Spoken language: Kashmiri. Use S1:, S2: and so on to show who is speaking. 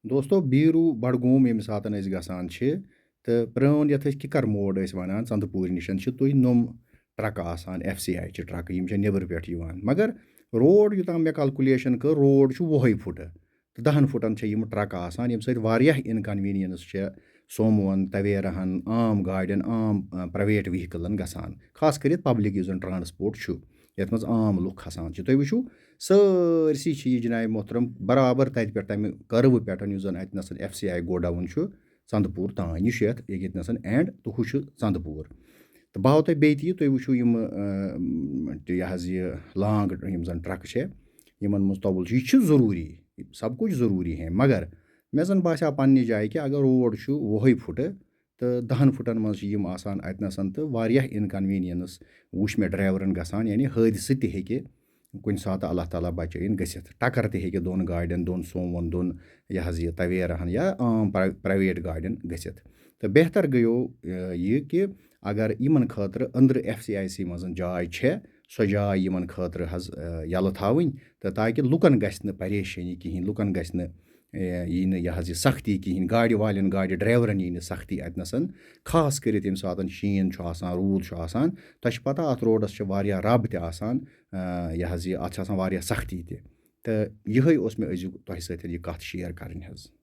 S1: دوستو بیٖروٗ بڈگوم ییٚمہِ ساتہٕ أسۍ گژھان چھِ تہٕ پرٛٲنۍ یَتھ أسۍ کِکر موڈ ٲسۍ وَنان ژندٕپوٗرِ نِش چھِ تُہۍ نۄم ٹرٛکہٕ آسان FCI چہِ ٹرٛکہٕ یِم چھِ نیٚبرٕ پٮ۪ٹھ یِوان مگر روڈ یوٚتام مےٚ کلکُلیشن کٔر روڈ چھُ وُہے فُٹہٕ تہٕ 10 فُٹن چھےٚ یِم ٹرٛکہٕ آسان ییٚمہِ سۭتۍ واریاہ اِنکنویٖنینٕس چھےٚ سوموٗوَن تویراہن عام گاڑٮ۪ن عام پرٛایویٹ وہیکلن گژھان خاص کٔرِتھ پبلِک یُس زن ٹرانسپوٹ چھُ یَتھ منٛز عام لُکھ کھسان چھِ تُہۍ وٕچھِو سٲرسٕے چھِ یہِ جِنابِ محترم برابر تَتہِ پٮ۪ٹھ تَمہِ کٔروٕ پٮ۪ٹھ یُس زن اَتہِ نَسَن FCI گوڈاوُن چھُ ژندٕپوٗر تانۍ یہِ چھُ ییٚتہِ نَسَن اینٛڈ تہٕ ہُہ چھُ ژندٕپوٗر تہٕ بہٕ ہاو تۄہہِ بیٚیہِ تہِ یہِ تُہۍ وٕچھِو یہِ حظ یہِ لانٛگ یِم زَن ٹرٛکہٕ چھےٚ یِمن منٛز توٚل چھُ یہِ چھُ ضروٗری سب کُچھ ضروٗری ہے مگر مےٚ زن باسیٛو پنٛنہِ جایہِ کہِ اگر روڈ چھُ وُہے فُٹہٕ تہٕ 10 فُٹن منٛز چھِ یِم آسان اَتہِ نَسَن تہٕ واریاہ اِنکنویٖنینٕس وٕچھ مےٚ ڈرایورن گژھان یعنی حٲدثہٕ تہِ ہیٚکہِ کُنہِ ساتہٕ اللہ تعالیٰ بچٲیِن گٔژھِتھ ٹکر تہِ ہیٚکہِ دۄن گاڑٮ۪ن دۄن سوموَن دۄن یہِ حظ یہِ تویراہن یا عام پرٛایویٹ گاڑٮ۪ن گٔژھِتھ تہٕ بہتر گٔیو یہِ کہِ اگر یِمن خٲطرٕ أنٛدرٕ FCIC منٛز جاے چھےٚ سۄ جاے یِمن خٲطرٕ حظ یَلہٕ تھاوٕنۍ تہٕ تاکہِ لُکن گژھِ نہٕ پریشٲنی کِہیٖنۍ لُکن گژھِ نہٕ یی نہٕ یہِ حظ یہِ سختی کِہیٖنۍ گاڑِ والٮ۪ن گاڑِ ڈرایورن یی نہٕ سختی اَتہِ نَسَن خاص کٔرِتھ ییٚمہِ ساتہٕ شیٖن چھُ آسان روٗد چھُ آسان تۄہہِ چھِ پَتہ اَتھ روڈَس چھِ واریاہ رَب تہِ آسان یہِ حظ یہِ اَتھ چھِ آسان واریاہ سختی تہِ تہٕ یِہوٚے اوس مےٚ أزیُک تۄہہِ سۭتۍ یہِ کَتھ شِیر کَرٕنۍ حظ